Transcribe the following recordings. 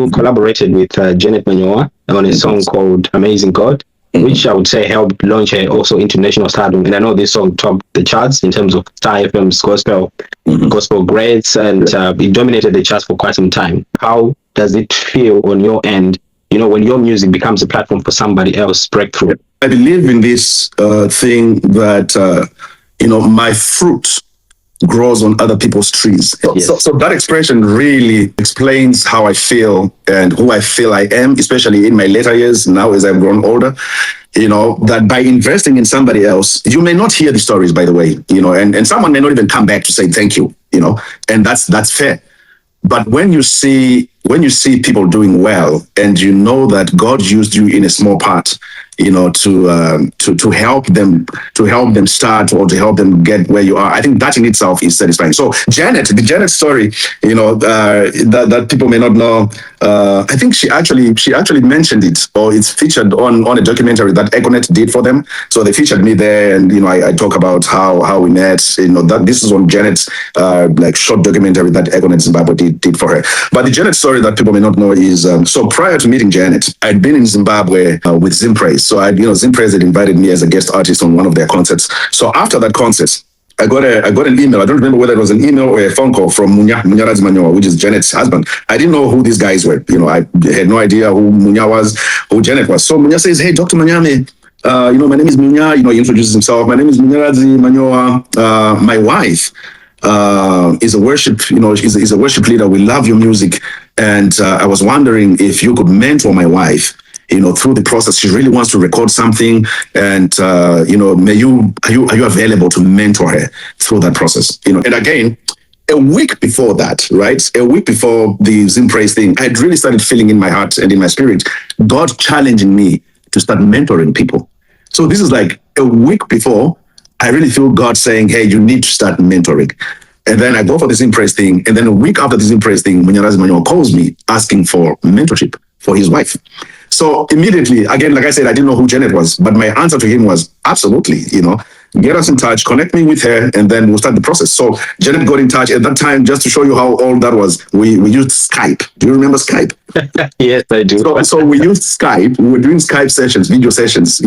you collaborated with Janet Manyowa on a song called Amazing God, which I would say helped launch her also international stardom. And I know this song topped the charts in terms of Star FM's gospel grades, and it dominated the charts for quite some time. How does it feel on your end, when your music becomes a platform for somebody else's breakthrough? I believe in this thing that, my fruit grows on other people's trees. Yes. So that expression really explains how I feel and who I feel I am, especially in my later years, now as I've grown older. That by investing in somebody else, you may not hear the stories, by the way, and someone may not even come back to say thank you, and that's fair. But when you see people doing well, and you know that God used you in a small part, to help them start, or to help them get where you are, I think that in itself is satisfying. So the Janet story, that people may not know, I think she actually mentioned it, or it's featured on a documentary that Econet did for them. So they featured me there, and I talk about how we met. That this is on Janet's short documentary that Econet Zimbabwe did for her. But the Janet story that people may not know is so prior to meeting Janet, I'd been in Zimbabwe with Zimpraise. So Zimpraise had invited me as a guest artist on one of their concerts. So after that concert, I got an email. I don't remember whether it was an email or a phone call from Janet Manyowa, which is Janet's husband. I didn't know who these guys were. I had no idea who Munya was, who Janet was. So Munya says, "Hey, Dr. Manyame, my name is Munya." He introduces himself. "My name is Munyaradzi Manyowa. My wife is a worship, is a worship leader. We love your music, and I was wondering if you could mentor my wife, through the process. She really wants to record something, and are you available to mentor her through that process?" And again, a week before that, right? A week before the Zimpraise thing, I had really started feeling in my heart and in my spirit, God challenging me to start mentoring people. So this is like a week before, I really feel God saying, "Hey, you need to start mentoring." And then I go for the Zimpraise thing, and then a week after the Zimpraise thing, Munyaradzi Manyowa calls me asking for mentorship for his wife. So immediately, again, like I said, I didn't know who Janet was, but my answer to him was absolutely, get us in touch, connect me with her, and then we'll start the process. So Janet got in touch at that time, just to show you how old that was. We used Skype. Do you remember Skype? Yes, I do. So we used Skype. We were doing Skype sessions, video sessions,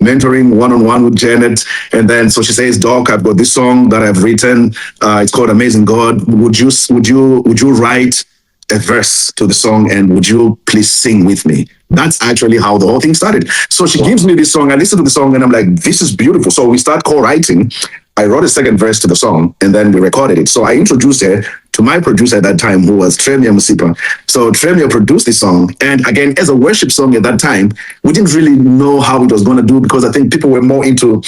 mentoring one-on-one with Janet. And then, so she says, "Doc, I've got this song that I've written. It's called Amazing God. Would you write a verse to the song, and would you please sing with me?" That's actually how the whole thing started. So she gives me this song. I listen to the song, and I'm like, this is beautiful. So we start co-writing. I wrote a second verse to the song, and then we recorded it. So I introduced her to my producer at that time, who was Tremia Musipa. So Tremia produced the song. And again, as a worship song at that time, we didn't really know how it was going to do, because I think people were more into,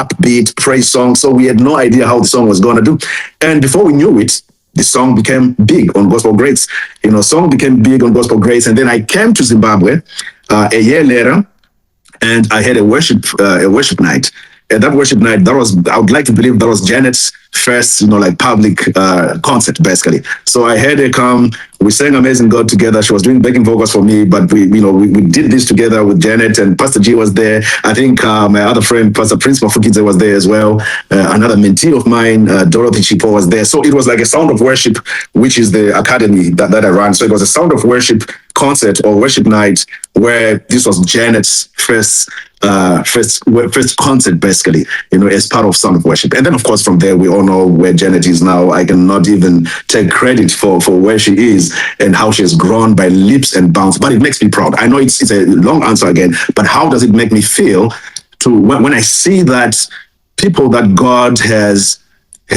upbeat praise songs. So we had no idea how the song was going to do. And before we knew it, the song became big on Gospel Greats. Song became big on Gospel Greats. And then I came to Zimbabwe a year later, and I had a worship night. And that worship night, I would like to believe that was Janet's first, public concert, basically. So I had her come. We sang Amazing God together. She was doing backing vocals for me, but we did this together with Janet, and Pastor G was there. I think my other friend, Pastor Prince Mafukidze, was there as well. Another mentee of mine, Dorothy Chipo, was there. So it was like a Sound of Worship, which is the academy that I run. So it was a Sound of Worship concert or worship night, where this was Janet's first concert, basically, as part of Sound of Worship. And then, of course, from there, we all know where Janet is now. I cannot even take credit for where she is and how she has grown by leaps and bounds, but it makes me proud. I know it's a long answer again, but how does it make me feel when I see that people that God has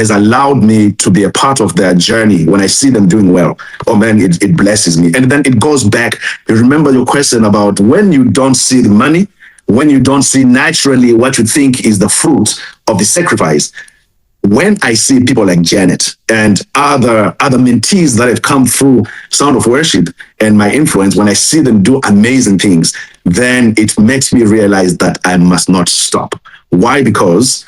allowed me to be a part of their journey, when I see them doing well? Oh man, it blesses me. And then it goes back. You remember your question about when you don't see the money, when you don't see naturally what you think is the fruit of the sacrifice. When I see people like Janet and other mentees that have come through Sound of Worship and my influence, when I see them do amazing things, then it makes me realize that I must not stop. Why? Because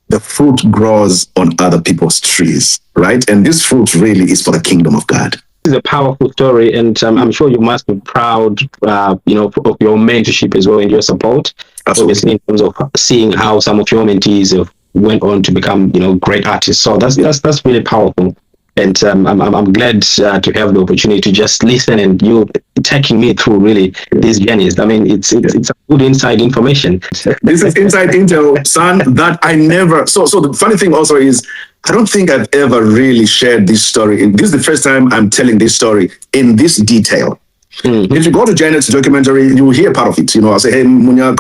the fruit grows on other people's trees, right? And this fruit really is for the kingdom of God. This is a powerful story, and I'm sure you must be proud, of your mentorship as well and your support. Absolutely. Obviously, in terms of seeing how some of your mentees have went on to become, great artists. So that's really powerful. And I'm glad to have the opportunity to just listen and you taking me through really these journeys. I mean, it's a good inside information. This is inside intel, son, that I never. So the funny thing also is, I don't think I've ever really shared this story. This is the first time I'm telling this story in this detail. If you go to Janet's documentary, you will hear part of it. I'll say, hey, Munya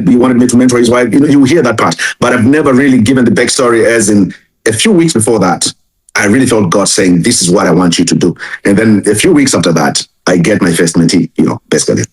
he wanted me to mentor his wife. You hear that part. But I've never really given the backstory, as in a few weeks before that, I really felt God saying, this is what I want you to do. And then a few weeks after that, I get my first mentee, basically.